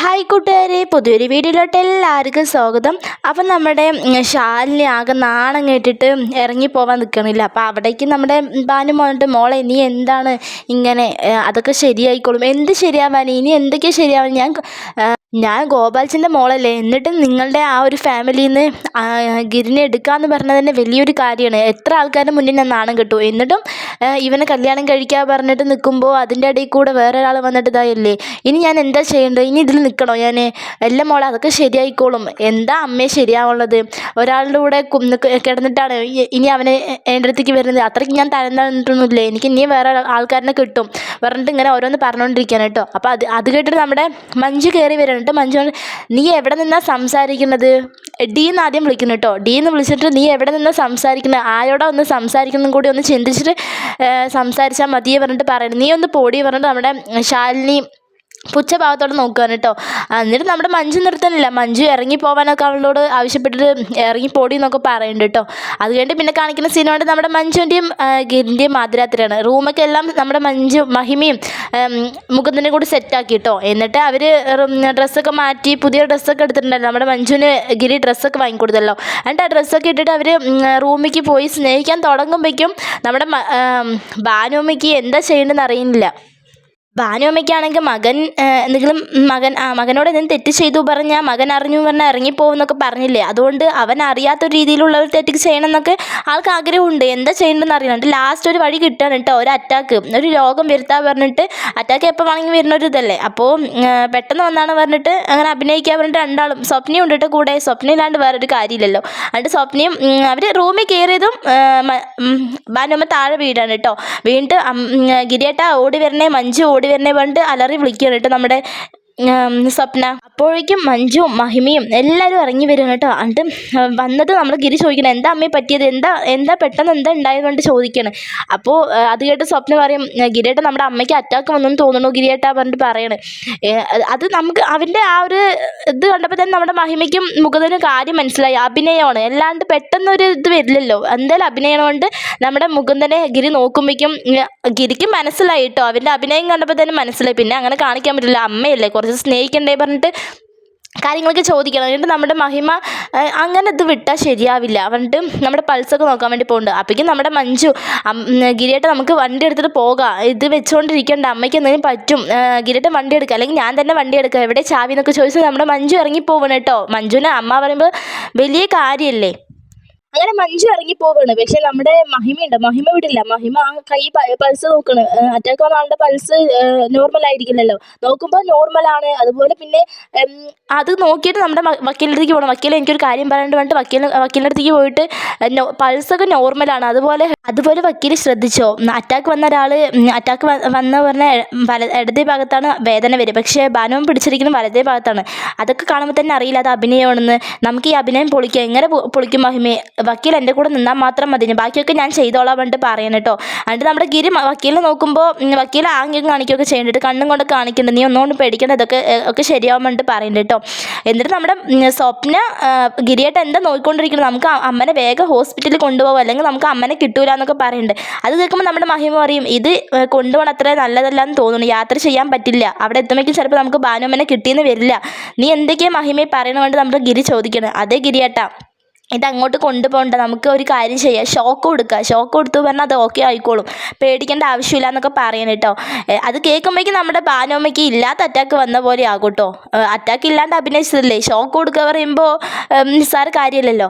Hi കൂട്ടുകാരെ, പുതിയൊരു വീഡിയോയിലോട്ട് എല്ലാവർക്കും സ്വാഗതം. അപ്പം നമ്മുടെ ശാലിനി ആകെ നാണം കേട്ടിട്ട് ഇറങ്ങിപ്പോവാൻ നിൽക്കണില്ല. അപ്പോൾ അവിടേക്ക് നമ്മുടെ ബാനു വന്നിട്ട്, മോളെ നീ എന്താണ് ഇങ്ങനെ, അതൊക്കെ ശരിയായിക്കോളും. എന്ത് ശരിയാവാൻ, ഇനി എന്തൊക്കെയാണ് ശരിയാവാൻ, ഞാൻ ഗോപാൽച്ചിൻ്റെ മോളല്ലേ, എന്നിട്ടും നിങ്ങളുടെ ആ ഒരു ഫാമിലിയിൽ നിന്ന് ഗിരിനെ എടുക്കാമെന്ന് പറഞ്ഞത് തന്നെ വലിയൊരു കാര്യമാണ്. എത്ര ആൾക്കാരുടെ മുന്നിൽ ഞാൻ നാണം കിട്ടു, എന്നിട്ടും ഇവനെ കല്യാണം കഴിക്കാൻ പറഞ്ഞിട്ട് നിൽക്കുമ്പോൾ അതിൻ്റെ ഇടയിൽ കൂടെ വേറെ ഒരാൾ വന്നിട്ട് ഇതായല്ലേ. ഇനി ഞാൻ എന്താ ചെയ്യേണ്ടത്, ഇനി ഇതിൽ നിൽക്കണോ ഞാൻ? എല്ലാം മോളെ അതൊക്കെ ശരിയായിക്കോളും. എന്താ അമ്മയെ ശരിയാവുള്ളത്, ഒരാളുടെ കൂടെ കിടന്നിട്ടാണ് ഇനി അവനെ എൻ്റെ അടുത്തേക്ക് വരുന്നത്. അത്രയ്ക്ക് ഞാൻ തഴന്നിട്ടൊന്നുമില്ലേ, എനിക്ക് ഇനിയും വേറെ ആൾക്കാരനെ കിട്ടും പറഞ്ഞിട്ട് ഇങ്ങനെ ഓരോന്ന് പറഞ്ഞുകൊണ്ടിരിക്കുകയാണ് കേട്ടോ. അപ്പോൾ അത് കേട്ടിട്ട് നമ്മുടെ മഞ്ജു കയറി വരണം കേട്ടോ. മഞ്ജു, നീ എവിടെ നിന്നാണ് സംസാരിക്കുന്നത്? ഡീന്ന് ആദ്യം വിളിക്കുന്നു കേട്ടോ. ഡീന്ന് വിളിച്ചിട്ട് നീ എവിടെ നിന്നാണ് സംസാരിക്കുന്നത്, ആരോടാ ഒന്ന് സംസാരിക്കുന്നതും കൂടി ഒന്ന് ചിന്തിച്ചിട്ട് സംസാരിച്ചാൽ മതിയെ പറഞ്ഞിട്ട് പറയണം. നീ ഒന്ന് പോടി പറഞ്ഞിട്ട് നമ്മുടെ ശാലിനി പുച്ഛഭാവത്തോടെ നോക്കുകയാണ് കേട്ടോ. എന്നിട്ട് നമ്മുടെ മഞ്ജു നിർത്തണില്ല. മഞ്ജു ഇറങ്ങിപ്പോവാനൊക്കെ അവളോട് ആവശ്യപ്പെട്ടിട്ട് ഇറങ്ങിപ്പോടി എന്നൊക്കെ പറയുന്നുണ്ട് കേട്ടോ. അത് കഴിഞ്ഞിട്ട് പിന്നെ കാണിക്കുന്ന സീനുകൊണ്ട് നമ്മുടെ മഞ്ജുവിൻ്റെയും ഗിരിൻ്റെയും മാതിരാത്രിയാണ്. റൂമൊക്കെ എല്ലാം നമ്മുടെ മഹിമയും മുകുന്ദനെ കൂടി സെറ്റാക്കി കേട്ടോ. എന്നിട്ട് അവർ ഡ്രസ്സൊക്കെ മാറ്റി പുതിയ ഡ്രസ്സൊക്കെ എടുത്തിട്ടുണ്ടല്ലോ. നമ്മുടെ മഞ്ജുവിന് ഗിരി ഡ്രസ്സൊക്കെ വാങ്ങിക്കൊടുത്തല്ലോ. എന്നിട്ട് ആ ഡ്രസ്സൊക്കെ ഇട്ടിട്ട് അവർ റൂമിലേക്ക് പോയി സ്നേഹിക്കാൻ തുടങ്ങുമ്പോഴേക്കും നമ്മുടെ ഭാനുമ്മയ്ക്ക് എന്താ ചെയ്യേണ്ടതെന്ന് അറിയുന്നില്ല. ഭാനുമ്മയ്ക്കാണെങ്കിൽ എന്തെങ്കിലും മകനോട് എന്തെങ്കിലും തെറ്റ് ചെയ്തു പറഞ്ഞാൽ മകൻ അറിഞ്ഞു പറഞ്ഞാൽ ഇറങ്ങിപ്പോകുമെന്നൊക്കെ പറഞ്ഞില്ലേ. അതുകൊണ്ട് അവൻ അറിയാത്ത രീതിയിലുള്ള ഒരു തെറ്റ് ചെയ്യണം എന്നൊക്കെ ആൾക്ക് ആഗ്രഹമുണ്ട്. എന്താ ചെയ്യേണ്ടതെന്ന് അറിയണം. ലാസ്റ്റ് ഒരു വഴി കിട്ടുകയാണ് കേട്ടോ. ഒരു അറ്റാക്ക്, ഒരു രോഗം വരുത്താൻ പറഞ്ഞിട്ട്, അറ്റാക്ക് എപ്പോൾ വേണമെങ്കിൽ വരുന്ന ഒരു ഇതല്ലേ. അപ്പോൾ പെട്ടെന്ന് വന്നാണ് പറഞ്ഞിട്ട് അങ്ങനെ അഭിനയിക്കാൻ പറഞ്ഞിട്ട് രണ്ടാളും, സ്വപ്നയും ഉണ്ട് കേട്ടോ കൂടെ. സ്വപ്നം ഇല്ലാണ്ട് വേറൊരു കാര്യമില്ലല്ലോ. എന്നിട്ട് സ്വപ്നയും അവർ റൂമിൽ കയറിയതും ഭാനുമ്മ താഴെ വീടാണ് കേട്ടോ. വീണിട്ട് ഗിരിയേട്ട ഓടി വരണേ, മഞ്ജു ഓടി വരണേ പറഞ്ഞിട്ട് അലറി വിളിക്കുകയാണ് കേട്ടോ നമ്മുടെ സ്വപ്ന. അപ്പോഴേക്കും മഞ്ജുവും മഹിമയും എല്ലാവരും ഇറങ്ങി വരും കേട്ടോ. എന്നിട്ട് വന്നത് നമ്മൾ ഗിരി ചോദിക്കണം, എന്താ അമ്മയെ പറ്റിയത്, എന്താ പെട്ടെന്ന് എന്താ ഉണ്ടായത് കൊണ്ട് ചോദിക്കുകയാണ്. അപ്പോൾ അത് കേട്ട് സ്വപ്ന പറയും, ഗിരിയേട്ട നമ്മുടെ അമ്മയ്ക്ക് അറ്റാക്ക് വന്നെന്ന് തോന്നുന്നു ഗിരിയേട്ട പറഞ്ഞിട്ട് പറയണ്. അത് നമുക്ക് അവൻ്റെ ആ ഒരു ഇത് കണ്ടപ്പോൾ തന്നെ നമ്മുടെ മഹിമയ്ക്കും മുകുന്ദനും കാര്യം മനസ്സിലായി, അഭിനയമാണ്, അല്ലാണ്ട് പെട്ടെന്നൊരു ഇത് വരില്ലല്ലോ. എന്തായാലും അഭിനയം കൊണ്ട് നമ്മുടെ മുകുന്ദനെ ഗിരി നോക്കുമ്പോഴേക്കും ഗിരിക്ക് മനസ്സിലായി കേട്ടോ. അവൻ്റെ അഭിനയം കണ്ടപ്പോൾ തന്നെ മനസ്സിലായി. പിന്നെ അങ്ങനെ കാണിക്കാൻ പറ്റില്ല, അമ്മയല്ലേ, കുറച്ച് സ്നേഹിക്കണ്ടേ പറഞ്ഞിട്ട് കാര്യങ്ങളൊക്കെ ചോദിക്കണം. എന്നിട്ട് നമ്മുടെ മഹിമ അങ്ങനെ ഇത് വിട്ടാൽ ശരിയാവില്ല പറഞ്ഞിട്ട് നമ്മുടെ പൾസൊക്കെ നോക്കാൻ വേണ്ടി പോകുന്നുണ്ട്. അപ്പോഴേക്കും നമ്മുടെ മഞ്ജു, ഗിരിയേട്ട നമുക്ക് വണ്ടി എടുത്തിട്ട് പോകാം, ഇത് വെച്ചുകൊണ്ടിരിക്കേണ്ട, അമ്മയ്ക്ക് എന്തെങ്കിലും പറ്റും, ഗിരിയേട്ട വണ്ടി എടുക്കുക, അല്ലെങ്കിൽ ഞാൻ തന്നെ വണ്ടി എടുക്കുക, എവിടെ ചാവി എന്നൊക്കെ ചോദിച്ചാൽ നമ്മുടെ മഞ്ജു ഇറങ്ങിപ്പോവണം കേട്ടോ. മഞ്ജുവിനെ അമ്മ പറയുമ്പോൾ വലിയ കാര്യമല്ലേ. അങ്ങനെ മഞ്ജു ഇറങ്ങി പോവാണ്. പക്ഷെ നമ്മുടെ മഹിമയുണ്ട്, മഹിമ വിടില്ല. മഹിമ ആ കൈ പൾസ് നോക്കണ്. അറ്റാക്ക് വന്ന ആളുടെ പൾസ് നോർമൽ ആയിരിക്കില്ലല്ലോ. നോക്കുമ്പോൾ നോർമലാണ്. അതുപോലെ പിന്നെ അത് നോക്കിയിട്ട് നമ്മുടെ വക്കീലിൻ്റെ അടുത്തേക്ക് പോകണം. വക്കീൽ എനിക്കൊരു കാര്യം പറയാണ്ട് പറഞ്ഞിട്ട് വക്കീലിൻ്റെ അടുത്തേക്ക് പോയിട്ട് പൾസൊക്കെ നോർമലാണ്. അതുപോലെ വക്കീൽ ശ്രദ്ധിച്ചോ, അറ്റാക്ക് വന്ന ഒരാൾ അറ്റാക്ക് വന്ന പറഞ്ഞാൽ ഇടതേ ഭാഗത്താണ് വേദന വരും, പക്ഷേ ബാനുവും പിടിച്ചിരിക്കുന്നത് വലതേ ഭാഗത്താണ്. അതൊക്കെ കാണുമ്പോൾ തന്നെ അറിയില്ല അത് അഭിനയമാണെന്ന്. നമുക്ക് ഈ അഭിനയം പൊളിക്കാം. എങ്ങനെ പൊളിക്കും മഹിമയെ? വക്കീൽ എൻ്റെ കൂടെ നിന്നാൽ മാത്രം മതി, ബാക്കിയൊക്കെ ഞാൻ ചെയ്തോളാം പറഞ്ഞിട്ട് പറയണം കേട്ടോ. എന്നിട്ട് നമ്മുടെ ഗിരി വക്കീലിനെ നോക്കുമ്പോൾ വക്കീൽ ആംഗ്യം കാണിക്കുകയൊക്കെ ചെയ്യേണ്ടിട്ട്, കണ്ണും കൊണ്ടൊക്കെ കാണിക്കുന്നുണ്ട്, നീ ഒന്നുകൊണ്ട് പേടിക്കേണ്ട, ഇതൊക്കെ ഒക്കെ ശരിയാവാൻ വേണ്ടിയിട്ട് പറയുന്നുണ്ട് കേട്ടോ. എന്നിട്ട് നമ്മുടെ സ്വപ്ന ഗിരിയായിട്ട് എന്താ നോക്കിക്കൊണ്ടിരിക്കുന്നത്, നമുക്ക് അമ്മനെ വേഗം ഹോസ്പിറ്റലിൽ കൊണ്ടുപോകും, അല്ലെങ്കിൽ നമുക്ക് അമ്മനെ കിട്ടൂല എന്നൊക്കെ പറയുന്നുണ്ട്. അത് കേൾക്കുമ്പോൾ നമ്മുടെ മഹിമ പറയും, ഇത് കൊണ്ടുപോകണം അത്ര നല്ലതല്ല എന്ന് തോന്നുന്നു, യാത്ര ചെയ്യാൻ പറ്റില്ല, അവിടെ എത്തുമ്പോഴേക്കും ചിലപ്പോൾ നമുക്ക് ഭാനുമ്മനെ കിട്ടിയെന്ന് വരില്ല, നീ എന്തൊക്കെയാണ് മഹിമയെ പറയണമെന്ന് നമ്മുടെ ഗിരി ചോദിക്കണം. അതേ ഗിരിയേട്ടാ, ഇത് അങ്ങോട്ട് കൊണ്ടുപോകണ്ട, നമുക്ക് ഒരു കാര്യം ചെയ്യാം, ഷോക്ക് കൊടുത്തു പറഞ്ഞാൽ അത് ഓക്കെ ആയിക്കോളും, പേടിക്കേണ്ട ആവശ്യമില്ല എന്നൊക്കെ പറയണം കേട്ടോ. അത് കേൾക്കുമ്പോഴേക്കും നമ്മുടെ ഭാനുമ്മയ്ക്ക് ഇല്ലാത്ത അറ്റാക്ക് വന്ന പോലെ ആകും കേട്ടോ. അറ്റാക്ക് ഇല്ലാണ്ട് അഭിനയിച്ചതല്ലേ, ഷോക്ക് കൊടുക്കുക പറയുമ്പോൾ നിസ്സാര കാര്യമല്ലല്ലോ.